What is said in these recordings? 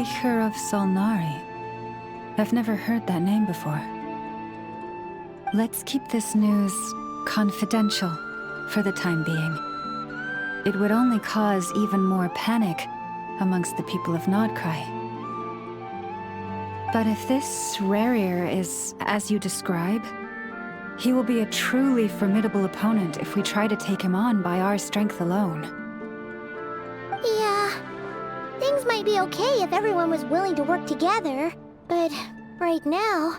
Raker of Solnari. I've never heard that name before. Let's keep this news confidential for the time being. It would only cause even more panic amongst the people of Nod-Krai. But if this Rarir is as you describe, he will be a truly formidable opponent if we try to take him on by our strength alone. Yeah, things might be okay if everyone was willing to work together, but right now...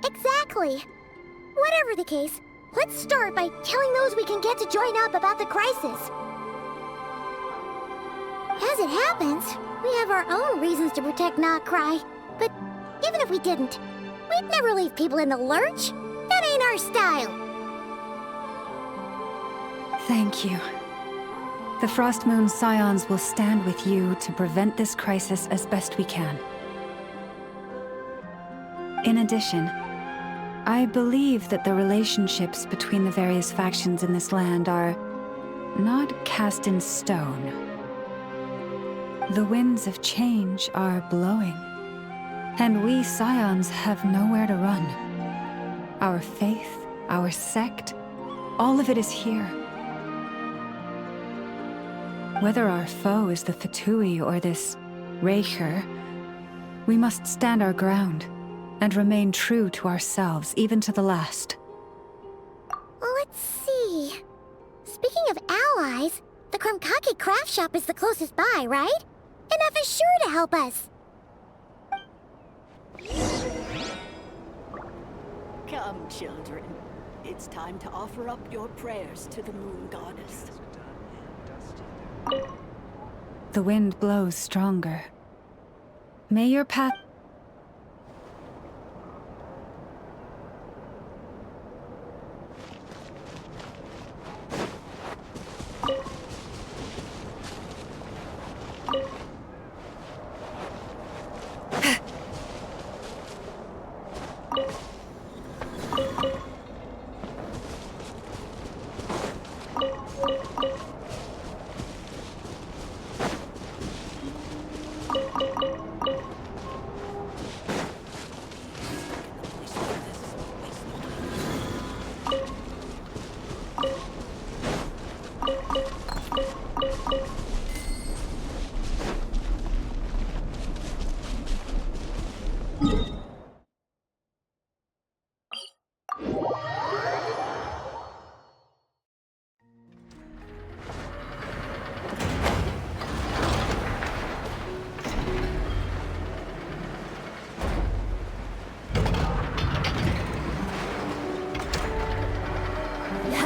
Exactly! Whatever the case, let's start by telling those we can get to join up about the crisis. As it happens, we have our own reasons to protect Nod-Krai, but even if we didn't, we'd never leave people in the lurch. That ain't our style. Thank you. The Frost Moon Scions will stand with you to prevent this crisis as best we can. In addition, I believe that the relationships between the various factions in this land are not cast in stone. The winds of change are blowing, and we Scions have nowhere to run. Our faith, our sect, all of it is here. Whether our foe is the Fatui or this Raker, we must stand our ground and remain true to ourselves, even to the last. Let's see... Speaking of allies, the Krumkake craft shop is the closest by, right? Enough is sure to help us. Come, children. It's time to offer up your prayers to the Moon Goddess. The wind blows stronger. May your path...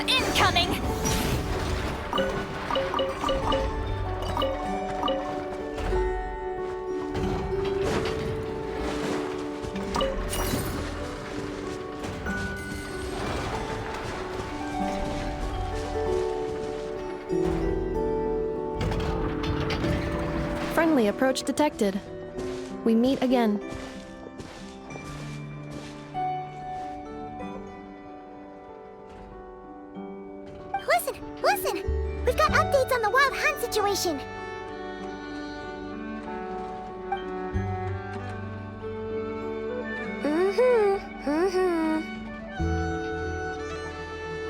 Incoming! Friendly approach detected. We meet again. Listen! We've got updates on the Wild Hunt situation.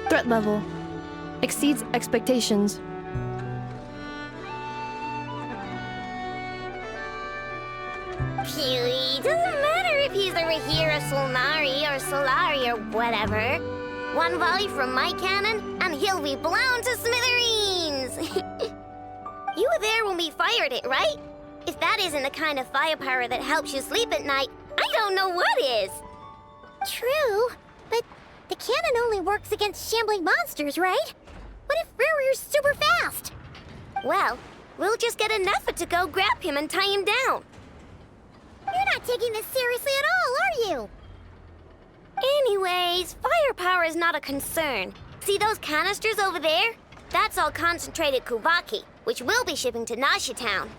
Threat level exceeds expectations. Phew, doesn't matter if he's the Rahira Solnari or Solari or whatever. One volley from my cannon, and he'll be blown to smithereens! You were there when we fired it, right? If that isn't the kind of firepower that helps you sleep at night, I don't know what is! True, but the cannon only works against shambling monsters, right? What if Rarir's super fast? Well, we'll just get an effort to go grab him and tie him down. You're not taking this seriously at all, are you? Anyways, firepower is not a concern. See those canisters over there? That's all concentrated Kubaki, which we'll be shipping to Nasha Town.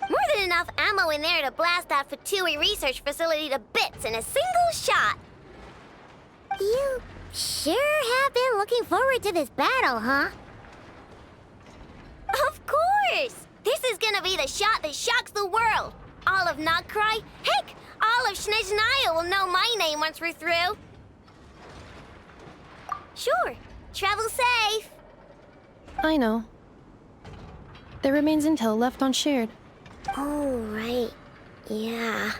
More than enough ammo in there to blast that Fatui research facility to bits in a single shot. You sure have been looking forward to this battle, huh? Of course! This is gonna be the shot that shocks the world. All of Nod-Krai, heck, all of Snezhnaya will know my name once we're through. Sure, travel safe. I know. There remains intel left unshared. Oh, right. Yeah.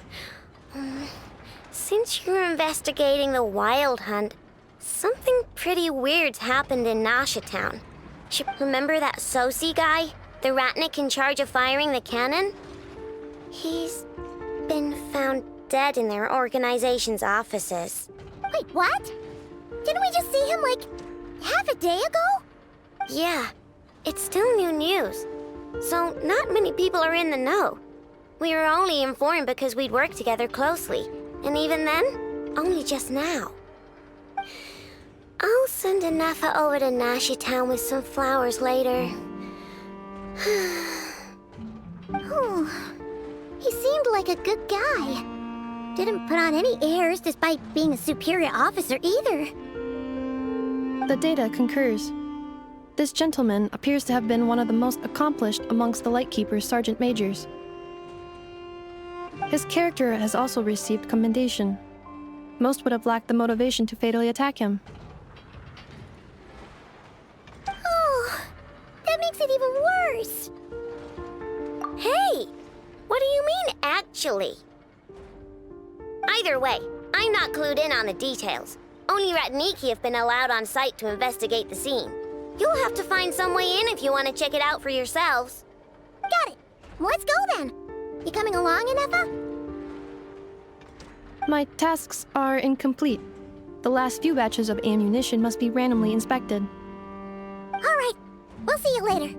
Since you're investigating the Wild Hunt, something pretty weird's happened in Nasha Town. Remember that Sosi guy? The Ratnik in charge of firing the cannon? He's been found dead in their organization's offices. Wait, what? Didn't we just see him, like, half a day ago? Yeah, it's still new news. So not many people are in the know. We were only informed because we'd worked together closely. And even then, only just now. I'll send a Nefa over to Nasha Town with some flowers later. Oh, he seemed like a good guy. Didn't put on any airs despite being a superior officer either. The data concurs. This gentleman appears to have been one of the most accomplished amongst the Lightkeeper's Sergeant Majors. His character has also received commendation. Most would have lacked the motivation to fatally attack him. Oh, that makes it even worse. Hey! What do you mean, actually? Either way, I'm not clued in on the details. Only Ratniki have been allowed on site to investigate the scene. You'll have to find some way in if you want to check it out for yourselves. Got it. Let's go then. You coming along, Anefa? My tasks are incomplete. The last few batches of ammunition must be randomly inspected. All right. We'll see you later.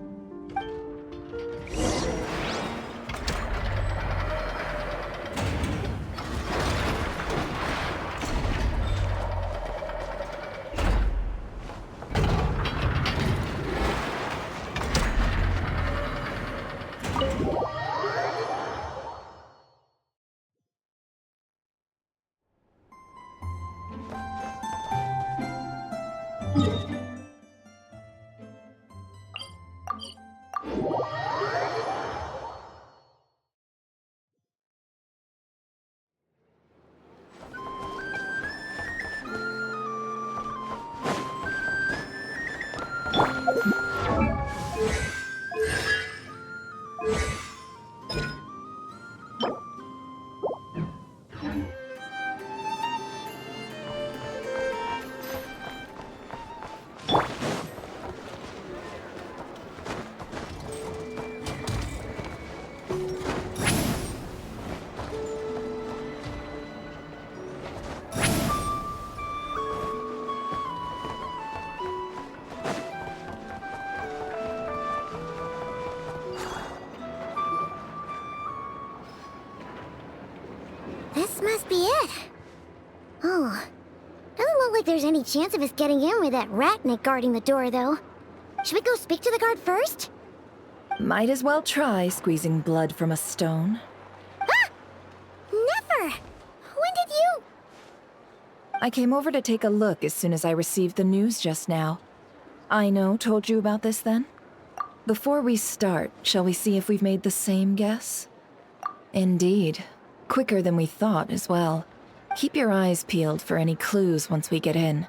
This must be it. Oh, doesn't look like there's any chance of us getting in with that Ratnik guarding the door, though. Should we go speak to the guard first? Might as well try squeezing blood from a stone. Ah! Never! When did you... I came over to take a look as soon as I received the news just now. Aino told you about this then? Before we start, shall we see if we've made the same guess? Indeed. Quicker than we thought as well. Keep your eyes peeled for any clues once we get in.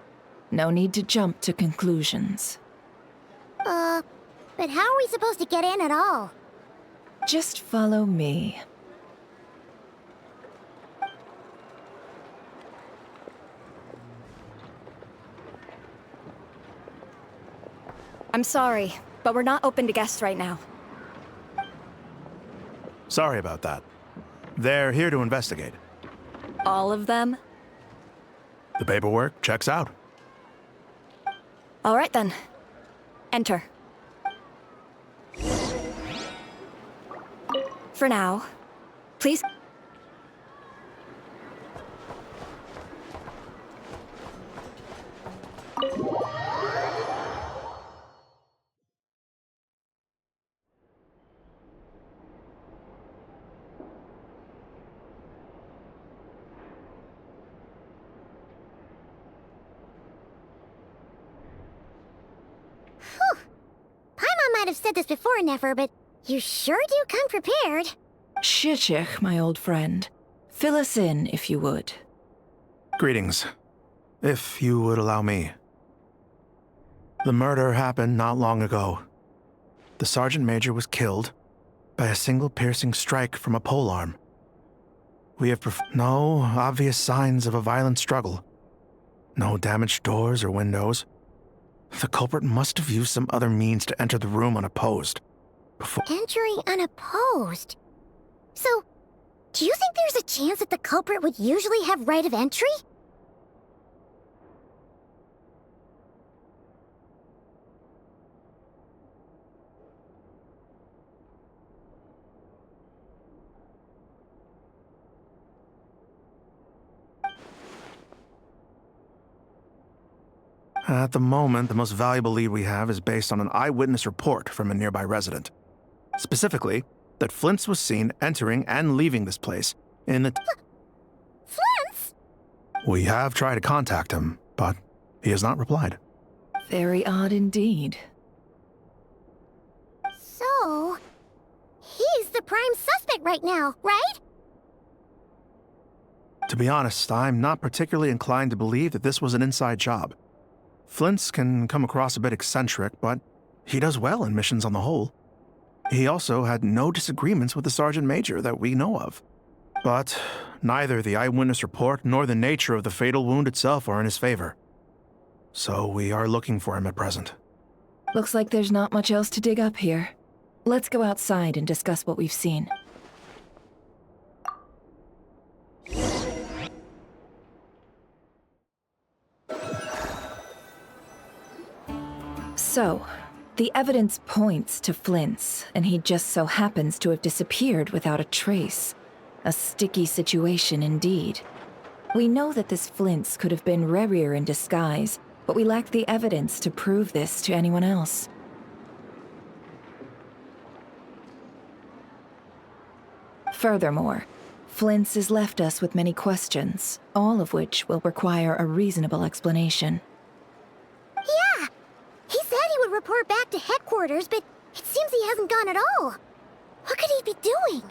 No need to jump to conclusions. But how are we supposed to get in at all? Just follow me. I'm sorry, but we're not open to guests right now. Sorry about that. They're here to investigate. All of them? The paperwork checks out. All right then. Enter. For now, please. Paimon might have said this before, Nefer, but You sure do come prepared. Shishich, my old friend. Fill us in, if you would. Greetings. If you would allow me. The murder happened not long ago. The Sergeant Major was killed by a single piercing strike from a polearm. We have no obvious signs of a violent struggle. No damaged doors or windows. The culprit must have used some other means to enter the room unopposed. Entering unopposed? So, do you think there's a chance that the culprit would usually have right of entry? At the moment, the most valuable lead we have is based on an eyewitness report from a nearby resident. Specifically, that Flint's was seen entering and leaving this place in the... Flint's? We have tried to contact him, but he has not replied. Very odd indeed. So, he's the prime suspect right now, right? To be honest, I'm not particularly inclined to believe that this was an inside job. Flint's can come across a bit eccentric, but he does well in missions on the whole. He also had no disagreements with the Sergeant Major that we know of. But neither the eyewitness report nor the nature of the fatal wound itself are in his favor. So we are looking for him at present. Looks like there's not much else to dig up here. Let's go outside and discuss what we've seen. So, the evidence points to Flint's, and he just so happens to have disappeared without a trace. A sticky situation indeed. We know that this Flint's could have been Rerir in disguise, but we lack the evidence to prove this to anyone else. Furthermore, Flint's has left us with many questions, all of which will require a reasonable explanation. Yeah! He said he would report back to headquarters, but it seems he hasn't gone at all. What could he be doing?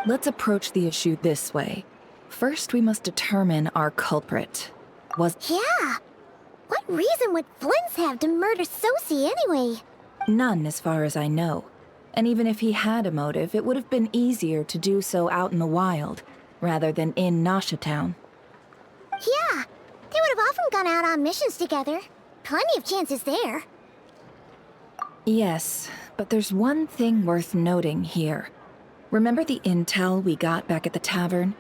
Let's approach the issue this way. First, we must determine our culprit. Yeah! What reason would Flint's have to murder Sosie anyway? None, as far as I know. And even if he had a motive, it would have been easier to do so out in the wild, rather than in Nasha Town. Yeah, they would have often gone out on missions together. Plenty of chances there. Yes, but there's one thing worth noting here. Remember the intel we got back at the tavern?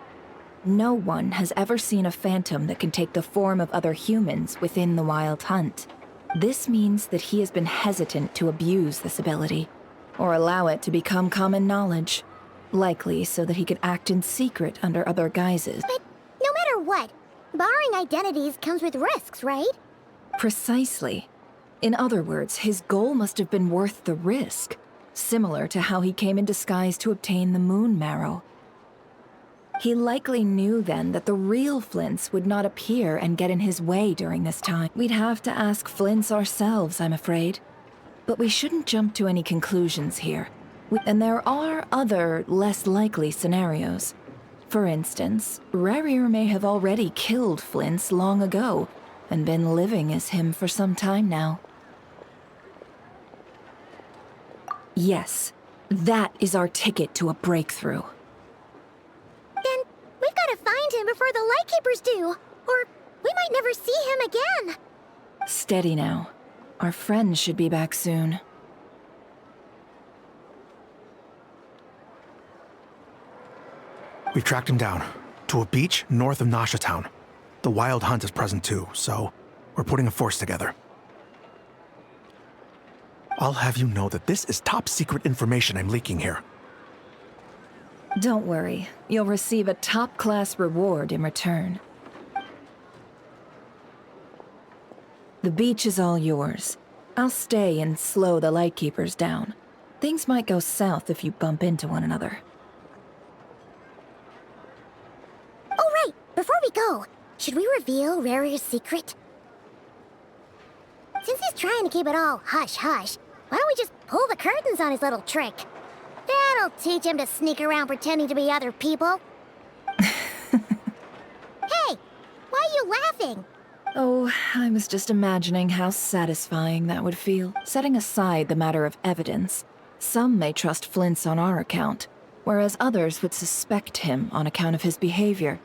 No one has ever seen a phantom that can take the form of other humans within the Wild Hunt. This means that he has been hesitant to abuse this ability, or allow it to become common knowledge, likely so that he could act in secret under other guises. But no matter what, borrowing identities comes with risks, right? Precisely. In other words, his goal must have been worth the risk, similar to how he came in disguise to obtain the moon marrow. He likely knew then that the real Flint's would not appear and get in his way during this time. We'd have to ask Flint's ourselves, I'm afraid. But we shouldn't jump to any conclusions here. And there are other, less likely scenarios. For instance, Rerir may have already killed Flint's long ago, and been living as him for some time now. Yes, that is our ticket to a breakthrough. Then we've got to find him before the Lightkeepers do, or we might never see him again. Steady now. Our friends should be back soon. We've tracked him down to a beach north of Nasha Town. The Wild Hunt is present too, so we're putting a force together. I'll have you know that this is top secret information I'm leaking here. Don't worry, you'll receive a top-class reward in return. The beach is all yours. I'll stay and slow the Lightkeepers down. Things might go south if you bump into one another. before we go, should we reveal Rarier's secret? Since he's trying to keep it all hush-hush, why don't we just pull the curtains on his little trick? That'll teach him to sneak around pretending to be other people. Hey, why are you laughing? Oh, I was just imagining how satisfying that would feel. Setting aside the matter of evidence, some may trust Flint's on our account, whereas others would suspect him on account of his behavior.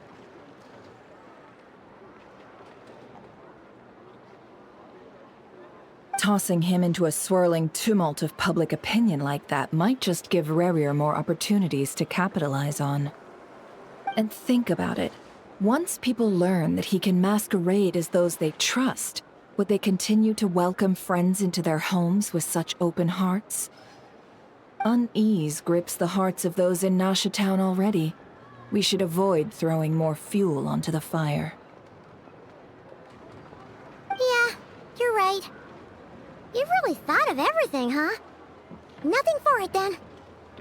Tossing him into a swirling tumult of public opinion like that might just give Rarier more opportunities to capitalize on. And think about it. Once people learn that he can masquerade as those they trust, would they continue to welcome friends into their homes with such open hearts? Unease grips the hearts of those in Nasha Town already. We should avoid throwing more fuel onto the fire. Yeah, you're right. You've really thought of everything, huh? Nothing for it, then.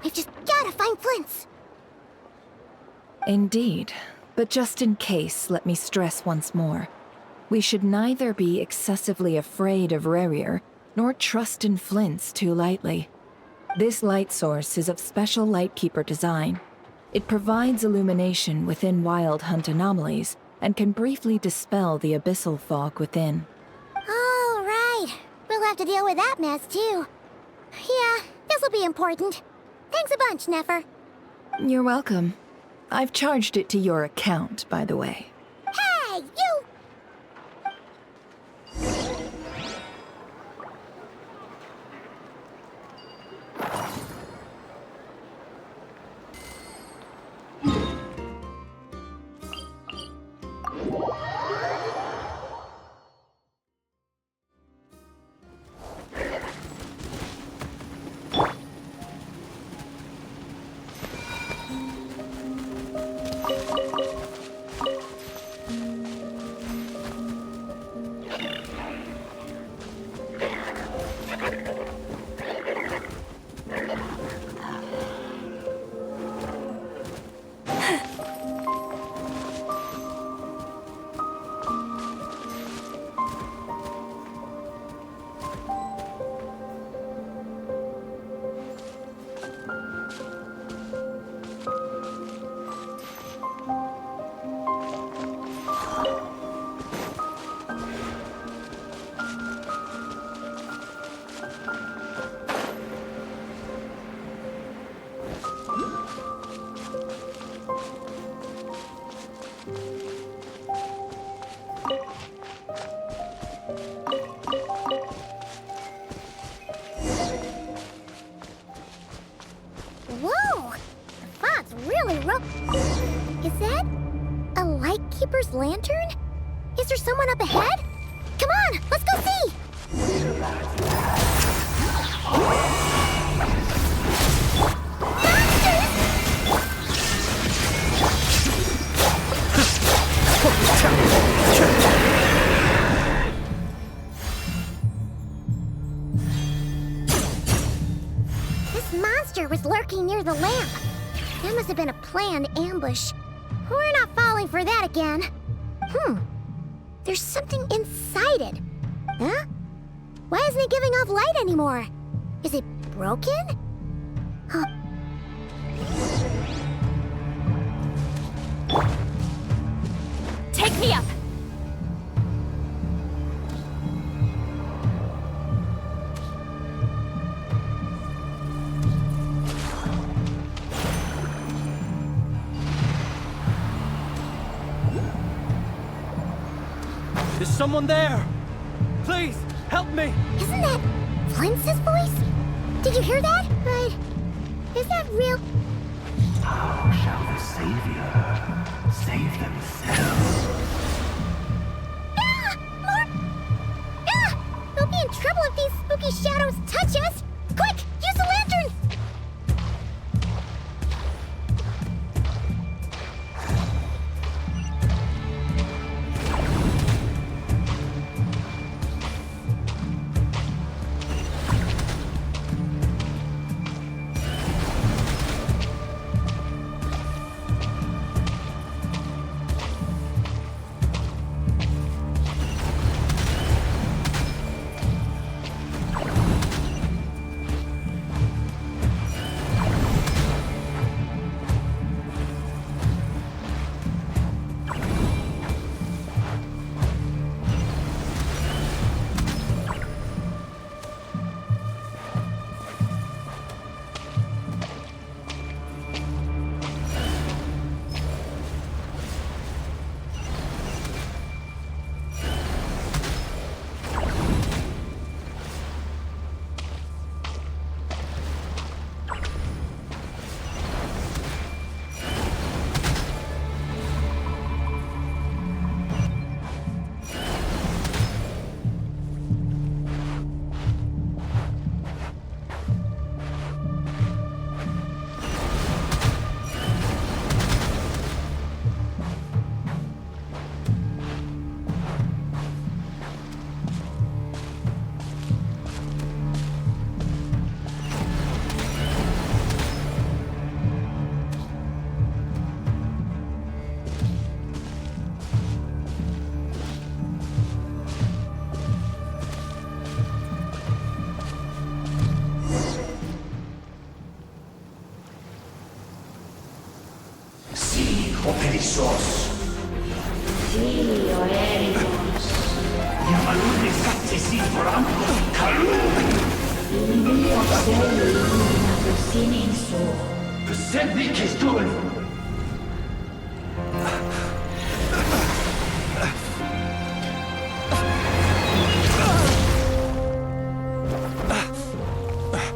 We've just gotta find Flint's. Indeed. But just in case, let me stress once more. We should neither be excessively afraid of Rarier, nor trust in Flint's too lightly. This light source is of special Lightkeeper design. It provides illumination within Wild Hunt anomalies, and can briefly dispel the abyssal fog within. Oh, right. We'll have to deal with that mess, too. Yeah, this'll be important. Thanks a bunch, Nefer. You're welcome. I've charged it to your account, by the way. Hey, you! Whoa! The fog's really Is that a Lightkeeper's lantern? Is there someone up ahead? Come on, let's go see! This monster was lurking near the lamp. That must have been a planned ambush. We're not falling for that again. There's something inside it. Huh? Why isn't it giving off light anymore? Is it broken? Huh. Take me up! Is someone there? Please, help me! Isn't that Flint's voice? Did you hear that? But is that real? How shall the Savior save themselves? We'll be in trouble if these spooky shadows touch us! Quick, use the lantern!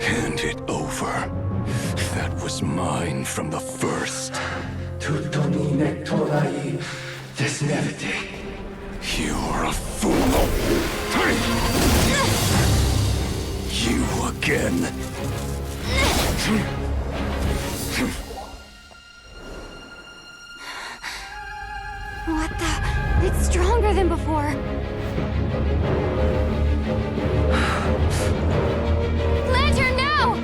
Hand it over. That was mine from the first. You're a fool. You again. What the? It's stronger than before. Lantern, now!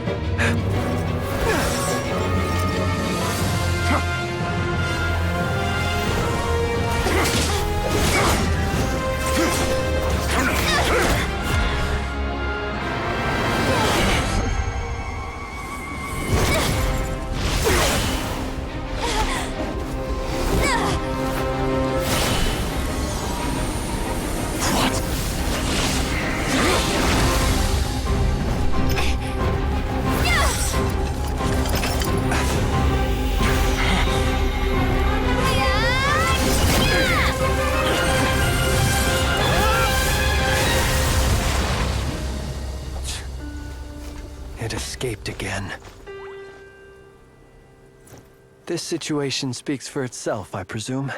It escaped again. This situation speaks for itself, I presume.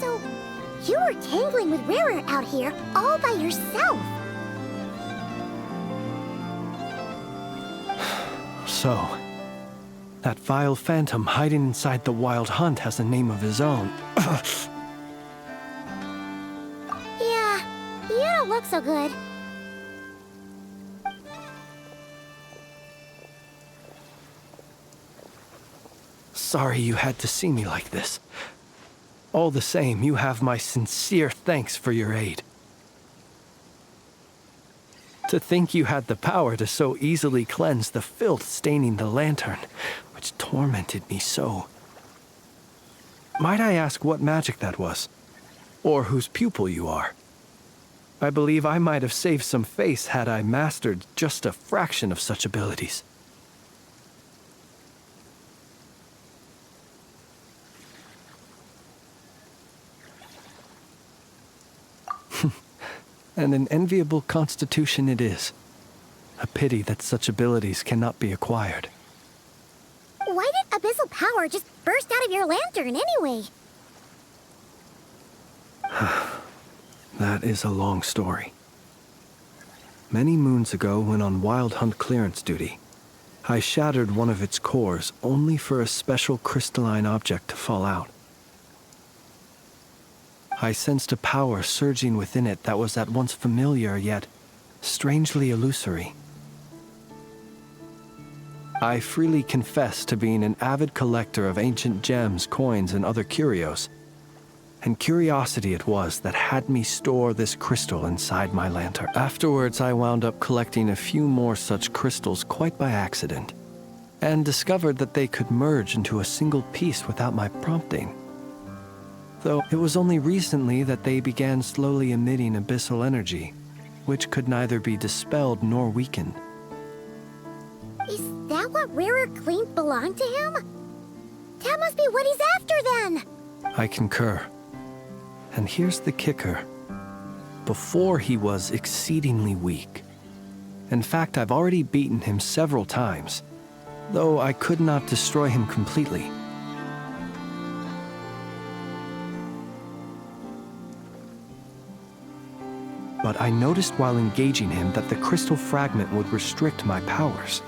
So, you were tangling with Rarer out here all by yourself. So, that vile phantom hiding inside the Wild Hunt has a name of his own. Yeah, you don't look so good. Sorry you had to see me like this. All the same, you have my sincere thanks for your aid. To think you had the power to so easily cleanse the filth staining the lantern, which tormented me so. Might I ask what magic that was? Or whose pupil you are? I believe I might have saved some face had I mastered just a fraction of such abilities. And an enviable constitution it is. A pity that such abilities cannot be acquired. Why did abyssal power just burst out of your lantern anyway? That is a long story. Many moons ago, when on Wild Hunt clearance duty, I shattered one of its cores only for a special crystalline object to fall out. I sensed a power surging within it that was at once familiar yet strangely illusory. I freely confess to being an avid collector of ancient gems, coins, and other curios, and curiosity it was that had me store this crystal inside my lantern. Afterwards, I wound up collecting a few more such crystals quite by accident, and discovered that they could merge into a single piece without my prompting. Though it was only recently that they began slowly emitting abyssal energy, which could neither be dispelled nor weakened. Is that what Rarer claimed belonged to him? That must be what he's after then! I concur. And here's the kicker. Before he was exceedingly weak. In fact, I've already beaten him several times, though I could not destroy him completely. But I noticed while engaging him that the crystal fragment would restrict my powers.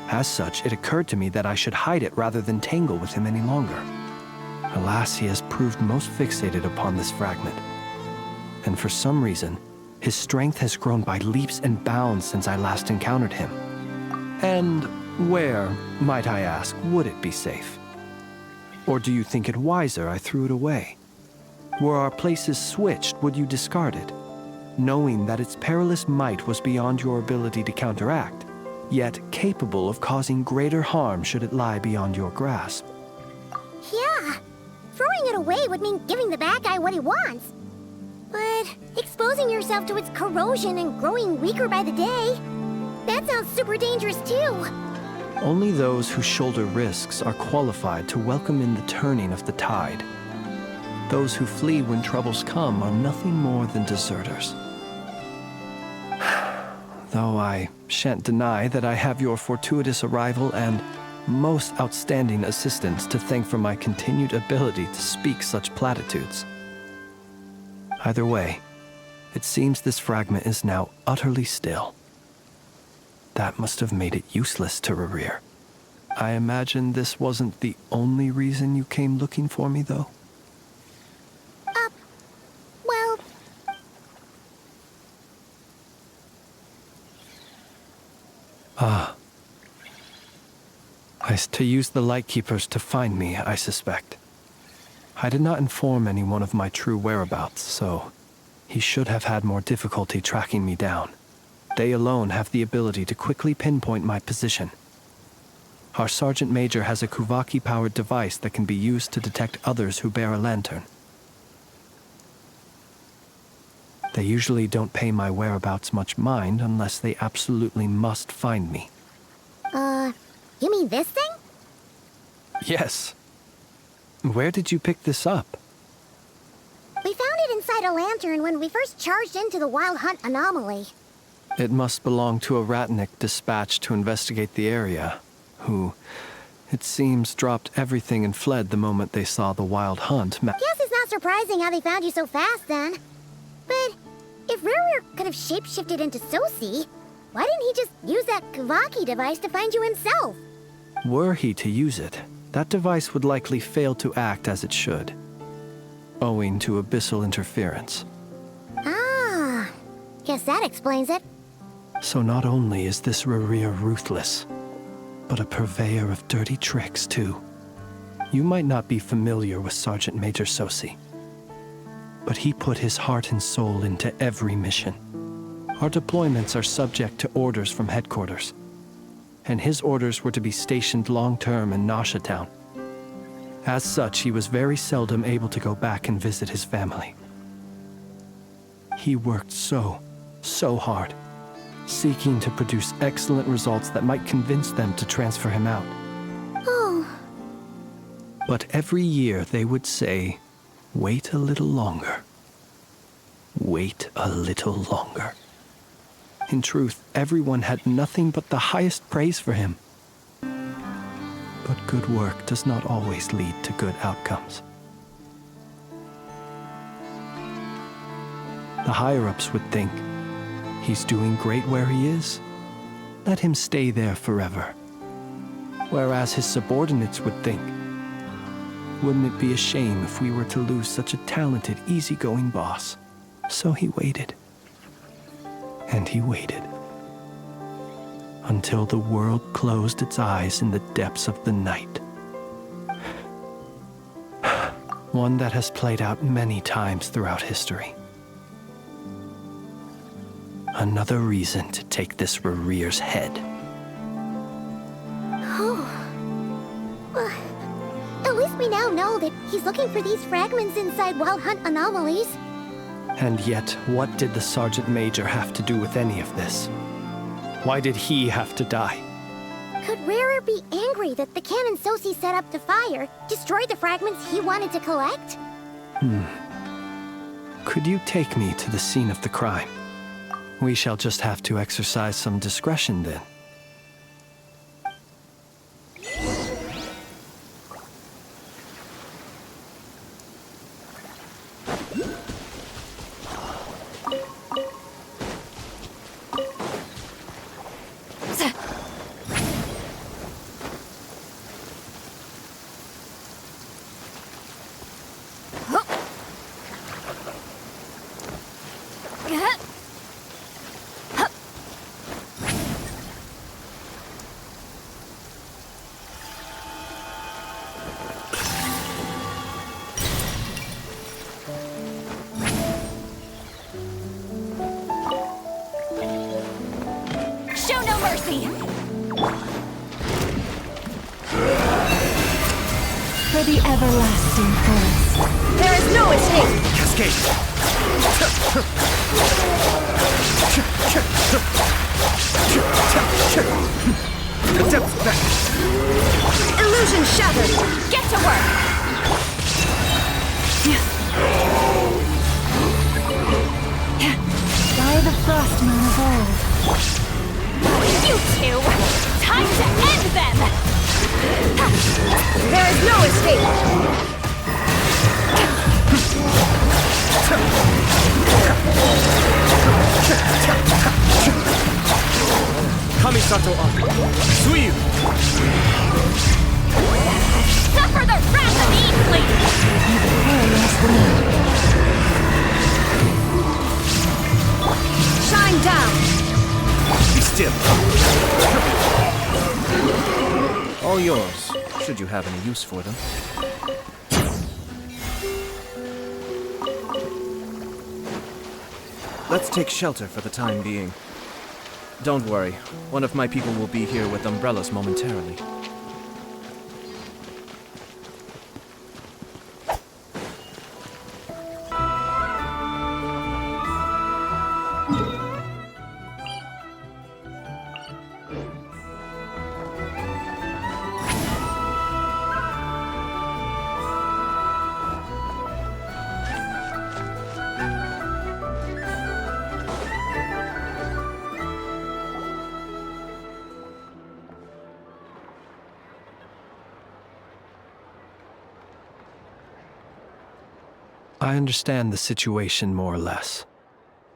As such, it occurred to me that I should hide it rather than tangle with him any longer. Alas, he has proved most fixated upon this fragment. And for some reason, his strength has grown by leaps and bounds since I last encountered him. And where, might I ask, would it be safe? Or do you think it wiser I threw it away? Were our places switched, would you discard it, knowing that its perilous might was beyond your ability to counteract, yet capable of causing greater harm should it lie beyond your grasp? Throwing it away would mean giving the bad guy what he wants. But exposing yourself to its corrosion and growing weaker by the day, that sounds super dangerous too. Only those who shoulder risks are qualified to welcome in the turning of the tide. Those who flee when troubles come are nothing more than deserters. Though I shan't deny that I have your fortuitous arrival and most outstanding assistance to thank for my continued ability to speak such platitudes. Either way, it seems this fragment is now utterly still. That must have made it useless to Rerir. I imagine this wasn't the only reason you came looking for me, though? Well... To use the Lightkeepers to find me, I suspect. I did not inform anyone of my true whereabouts, so he should have had more difficulty tracking me down. They alone have the ability to quickly pinpoint my position. Our Sergeant Major has a Kuvaki-powered device that can be used to detect others who bear a lantern. They usually don't pay my whereabouts much mind unless they absolutely must find me. You mean this thing? Yes. Where did you pick this up? We found it inside a lantern when we first charged into the Wild Hunt anomaly. It must belong to a Ratnik dispatched to investigate the area, who, it seems, dropped everything and fled the moment they saw the Wild Hunt. Guess it's not surprising how they found you so fast, then. But if Rerir could have shapeshifted into Sosi, why didn't he just use that Kuvaki device to find you himself? Were he to use it, that device would likely fail to act as it should, owing to abyssal interference. Ah, guess that explains it. So not only is this Rerir ruthless, but a purveyor of dirty tricks, too. You might not be familiar with Sergeant Major Sosi, but he put his heart and soul into every mission. Our deployments are subject to orders from headquarters, and his orders were to be stationed long-term in Nasha Town. As such, he was very seldom able to go back and visit his family. He worked so hard, seeking to produce excellent results that might convince them to transfer him out. Oh. But every year they would say, "Wait a little longer. Wait a little longer." In truth, everyone had nothing but the highest praise for him. But good work does not always lead to good outcomes. The higher-ups would think, he's doing great where he is. Let him stay there forever. Whereas his subordinates would think, wouldn't it be a shame if we were to lose such a talented, easygoing boss? So he waited. And he waited. Until the world closed its eyes in the depths of the night. One that has played out many times throughout history. Another reason to take this Rerir's head. Oh. Well, at least we now know that he's looking for these fragments inside Wild Hunt anomalies. And yet, what did the Sergeant Major have to do with any of this? Why did he have to die? Could Rerir be angry that the cannon Sosi set up to fire destroyed the fragments he wanted to collect? Could you take me to the scene of the crime? We shall just have to exercise some discretion then. Show no mercy! for the everlasting forest. There is no escape! Cascade! The depth's back! Illusion shattered! Get to work! By the frost moon of old. You two! Time to end them! There is no escape! Kamisato on! Suiyu! Suffer the wrath of Eastling! Shine down! Be still! All yours, should you have any use for them. Let's take shelter for the time being. Don't worry, one of my people will be here with umbrellas momentarily. I understand the situation more or less.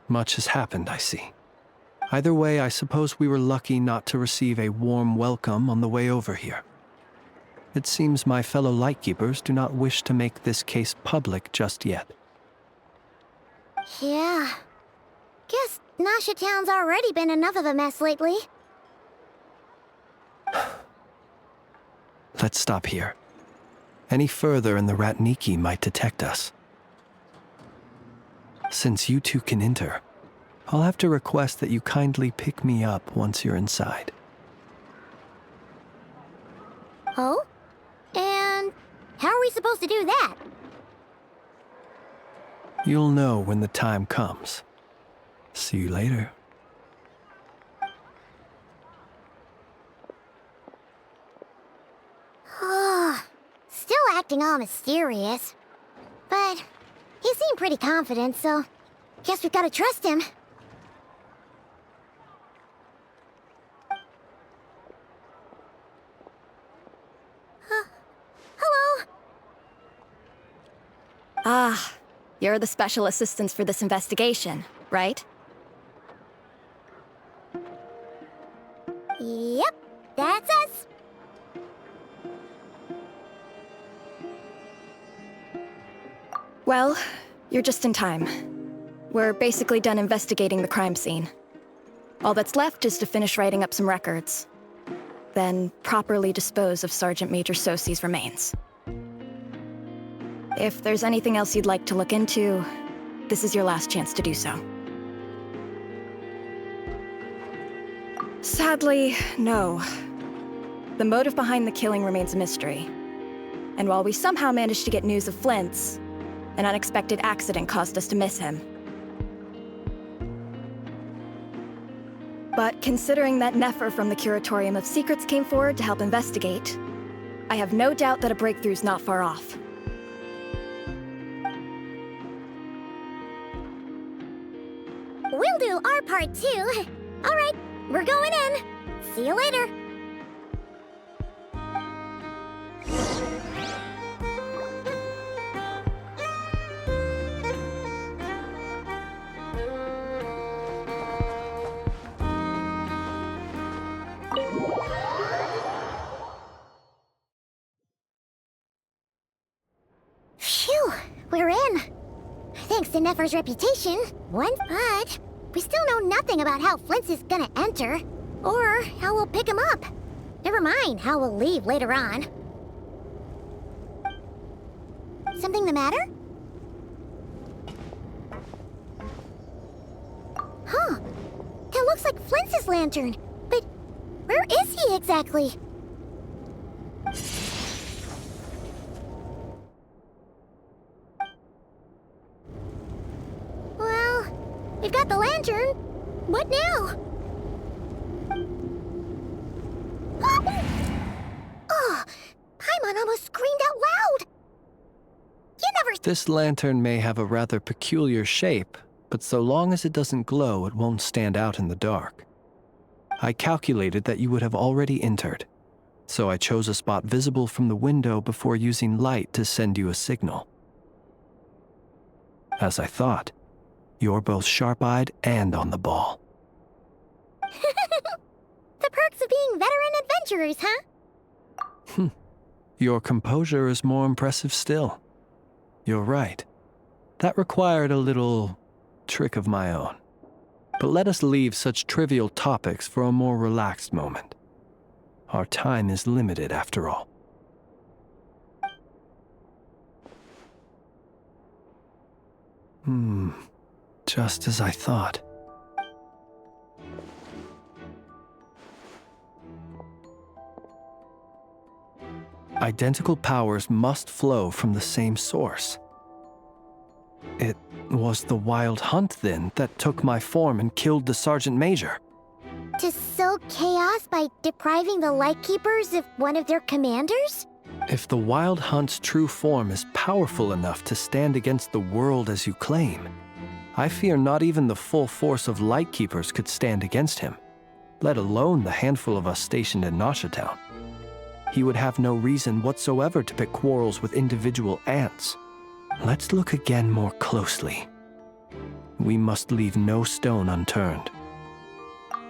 Much has happened, I see. Either way, I suppose we were lucky not to receive a warm welcome on the way over here. It seems my fellow Lightkeepers do not wish to make this case public just yet. Yeah. Guess Nasha Town's already been enough of a mess lately. Let's stop here. Any further and the Ratniki might detect us. Since you two can enter, I'll have to request that you kindly pick me up once you're inside. Oh? And how are we supposed to do that? You'll know when the time comes. See you later. Still acting all mysterious. But he seemed pretty confident, so guess we've gotta trust him. Hello? Ah, you're the special assistants for this investigation, right? Yep, that's us. Well, you're just in time. We're basically done investigating the crime scene. All that's left is to finish writing up some records. Then properly dispose of Sergeant Major Sosi's remains. If there's anything else you'd like to look into, this is your last chance to do so. Sadly, no. The motive behind the killing remains a mystery. And while we somehow managed to get news of Flint's, an unexpected accident caused us to miss him. But considering that Nefer from the Curatorium of Secrets came forward to help investigate, I have no doubt that a breakthrough's not far off. We'll do our part too. All right, we're going in. See you later. Phew, we're in. Thanks to Nefer's reputation, but we still know nothing about how Flint's is gonna enter, or how we'll pick him up. Never mind how we'll leave later on. Something the matter? Huh. That looks like Flint's lantern, but where is he exactly? We've got the lantern. What now? Oh, Paimon almost screamed out loud. You never... This lantern may have a rather peculiar shape, but so long as it doesn't glow, it won't stand out in the dark. I calculated that you would have already entered, so I chose a spot visible from the window before using light to send you a signal. As I thought, you're both sharp-eyed and on the ball. The perks of being veteran adventurers, huh? Your composure is more impressive still. You're right. That required a little trick of my own. But let us leave such trivial topics for a more relaxed moment. Our time is limited after all. Just as I thought. Identical powers must flow from the same source. It was the Wild Hunt, then, that took my form and killed the Sergeant Major. To sow chaos by depriving the Lightkeepers of one of their commanders? If the Wild Hunt's true form is powerful enough to stand against the world as you claim, I fear not even the full force of Lightkeepers could stand against him, let alone the handful of us stationed in Nasha Town. He would have no reason whatsoever to pick quarrels with individual ants. Let's look again more closely. We must leave no stone unturned.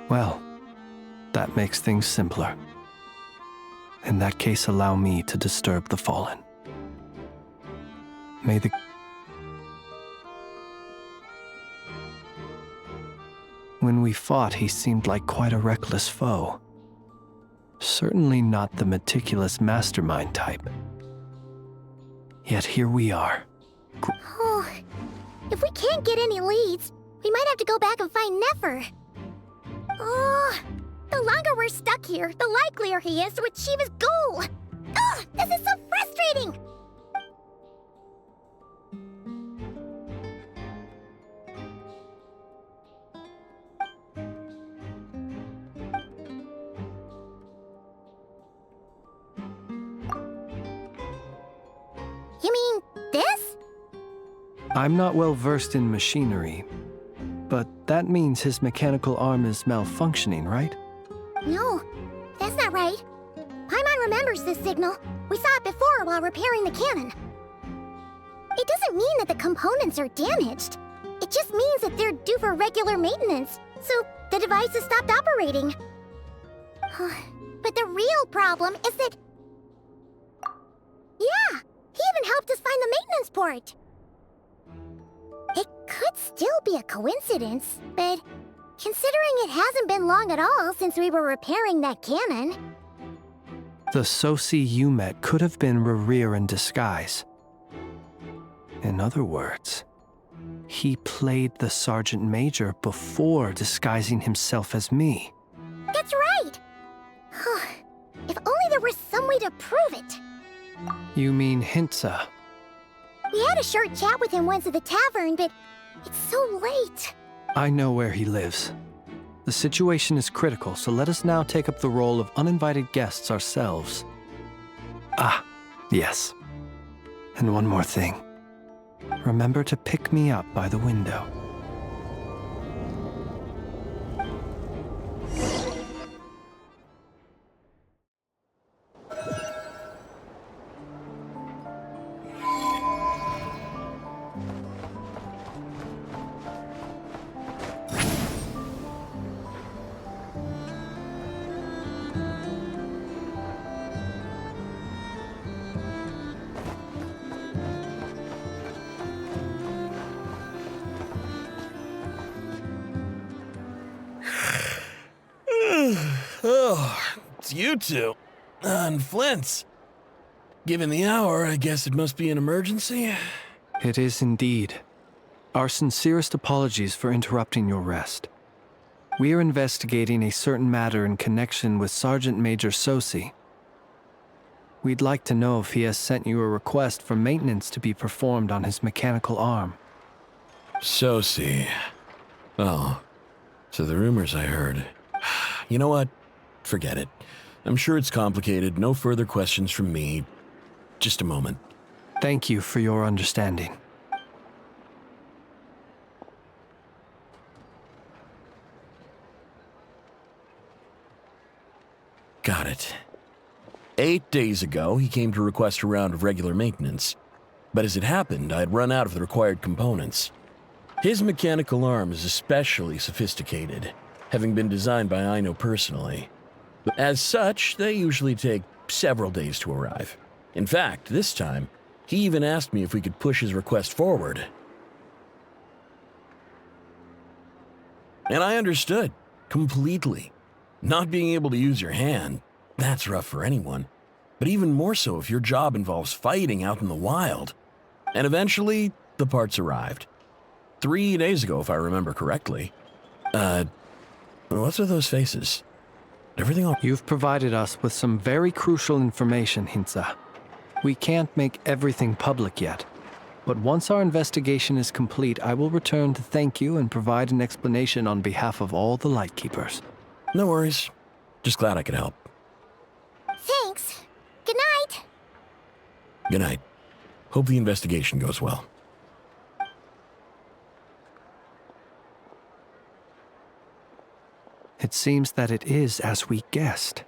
Well, that makes things simpler. In that case, allow me to disturb the fallen. May the... When we fought, he seemed like quite a reckless foe. Certainly not the meticulous mastermind type. Yet here we are. Oh, if we can't get any leads, we might have to go back and find Nefer. Oh, the longer we're stuck here, the likelier he is to achieve his goal. Oh, this is so frustrating! You mean this? I'm not well versed in machinery, but that means his mechanical arm is malfunctioning, right? No, that's not right. Paimon remembers this signal. We saw it before while repairing the cannon. It doesn't mean that the components are damaged. It just means that they're due for regular maintenance, so the device has stopped operating. But the real problem is that... Yeah, he even helped us find the maintenance port. It could still be a coincidence, but considering it hasn't been long at all since we were repairing that cannon... The Sosi you met could have been Rerir in disguise. In other words, he played the Sergeant Major before disguising himself as me. That's right! If only there was some way to prove it. You mean Hintsa? We had a short chat with him once at the tavern, but it's so late. I know where he lives. The situation is critical, so let us now take up the role of uninvited guests ourselves. Ah, yes. And one more thing. Remember to pick me up by the window. Oh, it's you two. And Flint's. Given the hour, I guess it must be an emergency. It is indeed. Our sincerest apologies for interrupting your rest. We are investigating a certain matter in connection with Sergeant Major Sosi. We'd like to know if he has sent you a request for maintenance to be performed on his mechanical arm. Sosi. Oh, so the rumors I heard. You know what? Forget it. I'm sure it's complicated. No further questions from me. Just a moment. Thank you for your understanding. Got it. 8 days ago, he came to request a round of regular maintenance. But as it happened, I had run out of the required components. His mechanical arm is especially sophisticated, having been designed by Aino personally. As such, they usually take several days to arrive. In fact, this time, he even asked me if we could push his request forward. And I understood, completely. Not being able to use your hand, that's rough for anyone. But even more so if your job involves fighting out in the wild. And eventually, the parts arrived. 3 days ago, if I remember correctly. What's with those faces? Everything all— You've provided us with some very crucial information, Hintsa. We can't make everything public yet, but once our investigation is complete, I will return to thank you and provide an explanation on behalf of all the Lightkeepers. No worries. Just glad I could help. Thanks. Good night. Good night. Hope the investigation goes well. It seems that it is as we guessed.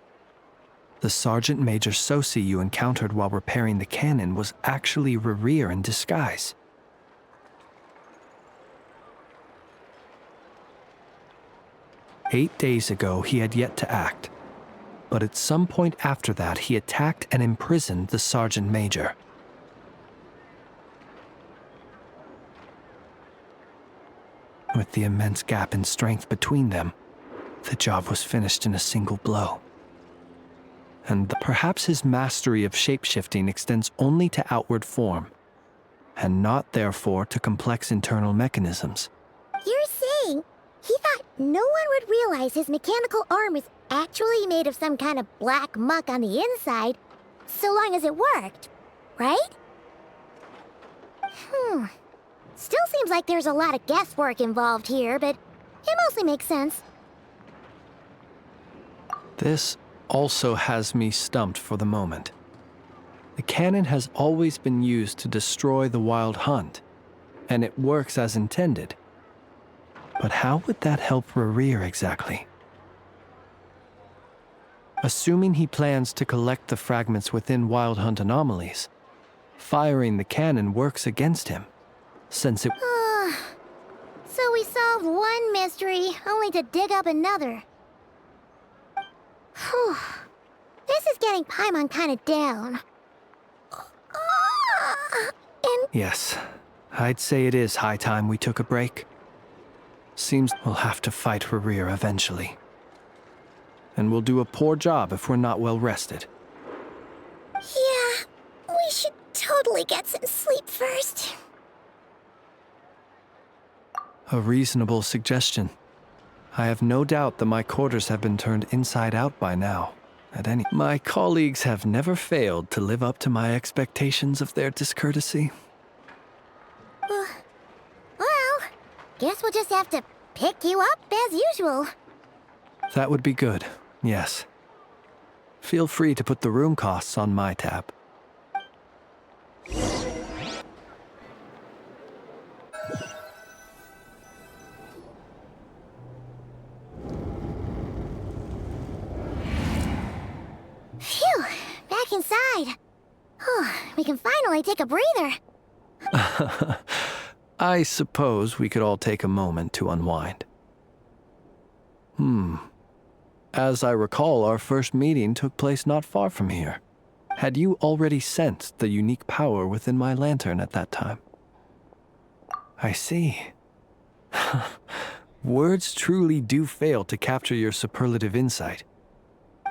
The Sergeant Major Sosi you encountered while repairing the cannon was actually Rerir in disguise. "8 days ago, he had yet to act, but at some point after that, he attacked and imprisoned the Sergeant Major. With the immense gap in strength between them, the job was finished in a single blow. And perhaps his mastery of shapeshifting extends only to outward form, and not therefore to complex internal mechanisms. You're saying he thought no one would realize his mechanical arm is actually made of some kind of black muck on the inside, so long as it worked, right? Still seems like there's a lot of guesswork involved here, but it mostly makes sense. This also has me stumped for the moment. The cannon has always been used to destroy the Wild Hunt, and it works as intended. But how would that help Rerir exactly? Assuming he plans to collect the fragments within Wild Hunt anomalies, firing the cannon works against him, since it— So we solved one mystery, only to dig up another. Whew. This is getting Paimon kind of down. Yes, I'd say it is high time we took a break. Seems we'll have to fight Rerir eventually. And we'll do a poor job if we're not well rested. Yeah, we should totally get some sleep first. A reasonable suggestion. I have no doubt that my quarters have been turned inside out by now. My colleagues have never failed to live up to my expectations of their discourtesy. Well, guess we'll just have to pick you up as usual. That would be good, yes. Feel free to put the room costs on my tab. Phew, back inside. We can finally take a breather. I suppose we could all take a moment to unwind. As I recall, our first meeting took place not far from here. Had you already sensed the unique power within my lantern at that time? I see. Words truly do fail to capture your superlative insight.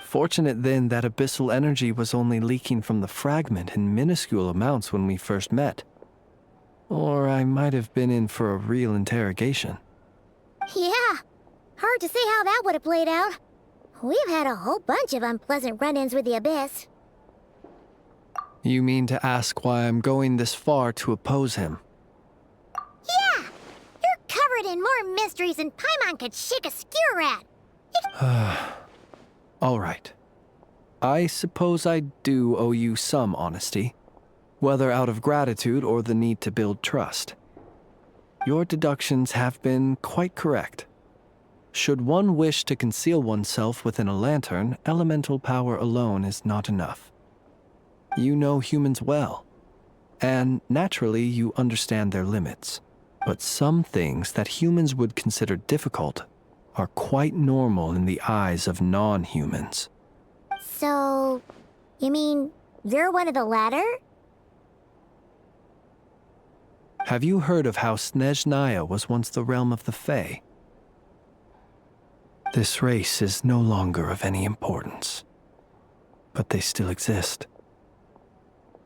Fortunate then that abyssal energy was only leaking from the fragment in minuscule amounts when we first met. Or I might have been in for a real interrogation. Yeah, hard to say how that would have played out. We've had a whole bunch of unpleasant run-ins with the Abyss. You mean to ask why I'm going this far to oppose him? Yeah! You're covered in more mysteries and Paimon could shake a skewer at. All right. I suppose I do owe you some honesty, whether out of gratitude or the need to build trust. Your deductions have been quite correct. Should one wish to conceal oneself within a lantern, elemental power alone is not enough. You know humans well, and naturally you understand their limits. But some things that humans would consider difficult are quite normal in the eyes of non-humans. So, you mean you're one of the latter? Have you heard of how Snezhnaya was once the realm of the Fae? This race is no longer of any importance, but they still exist.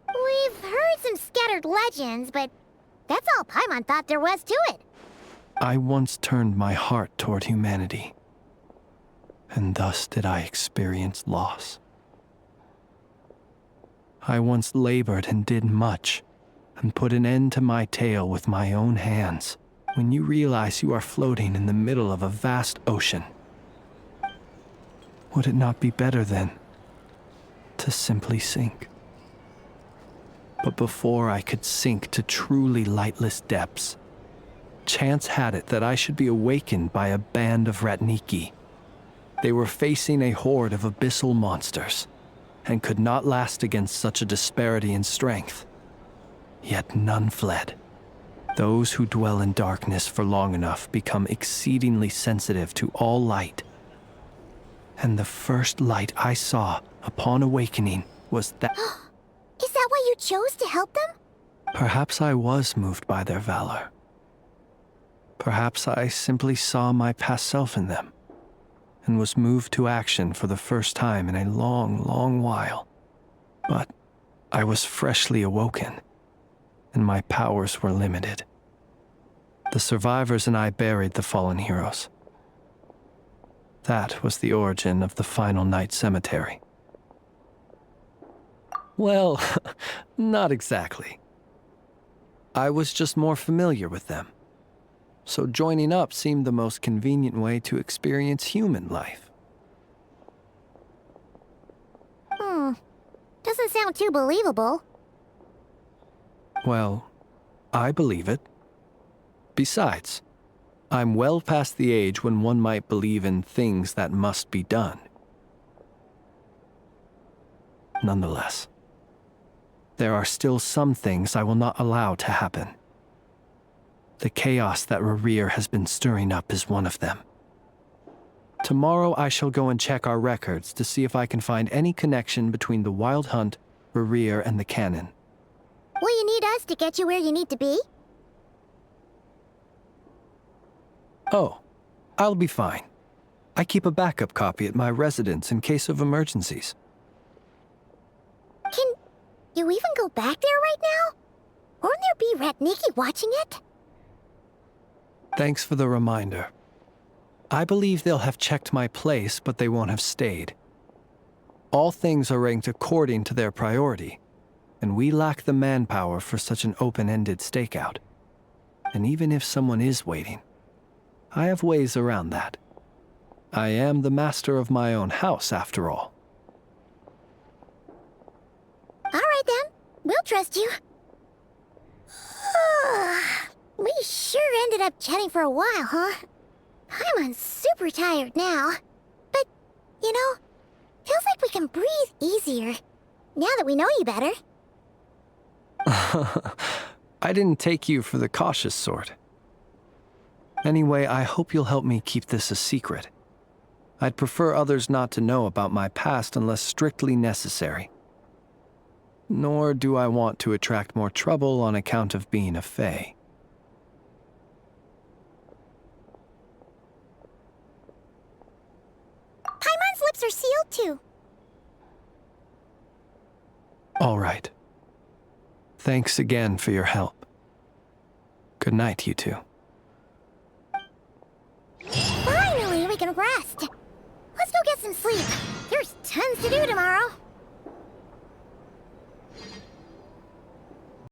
We've heard some scattered legends, but that's all Paimon thought there was to it. I once turned my heart toward humanity, and thus did I experience loss. I once labored and did much, and put an end to my tale with my own hands. When you realize you are floating in the middle of a vast ocean, would it not be better then to simply sink? But before I could sink to truly lightless depths, chance had it that I should be awakened by a band of Ratniki. They were facing a horde of abyssal monsters, and could not last against such a disparity in strength. Yet none fled. Those who dwell in darkness for long enough become exceedingly sensitive to all light. And the first light I saw upon awakening was that... Is that why you chose to help them? Perhaps I was moved by their valor. Perhaps I simply saw my past self in them, and was moved to action for the first time in a long, long while. But I was freshly awoken, and my powers were limited. The survivors and I buried the fallen heroes. That was the origin of the Final Night Cemetery. Well, not exactly. I was just more familiar with them, so joining up seemed the most convenient way to experience human life. Doesn't sound too believable. Well, I believe it. Besides, I'm well past the age when one might believe in things that must be done. Nonetheless, there are still some things I will not allow to happen. The chaos that Rerir has been stirring up is one of them. Tomorrow I shall go and check our records to see if I can find any connection between the Wild Hunt, Rerir, and the Canon. Will you need us to get you where you need to be? Oh, I'll be fine. I keep a backup copy at my residence in case of emergencies. Can you even go back there right now? Won't there be Ratniki watching it? Thanks for the reminder. I believe they'll have checked my place, but they won't have stayed. All things are ranked according to their priority, and we lack the manpower for such an open-ended stakeout. And even if someone is waiting, I have ways around that. I am the master of my own house, after all. All right then, we'll trust you. We sure ended up chatting for a while, huh? I'm super tired now. But, you know, feels like we can breathe easier, now that we know you better. I didn't take you for the cautious sort. Anyway, I hope you'll help me keep this a secret. I'd prefer others not to know about my past unless strictly necessary. Nor do I want to attract more trouble on account of being a Fae. Paimon's lips are sealed too. All right. Thanks again for your help. Good night, you two. Finally, we can rest. Let's go get some sleep. There's tons to do tomorrow.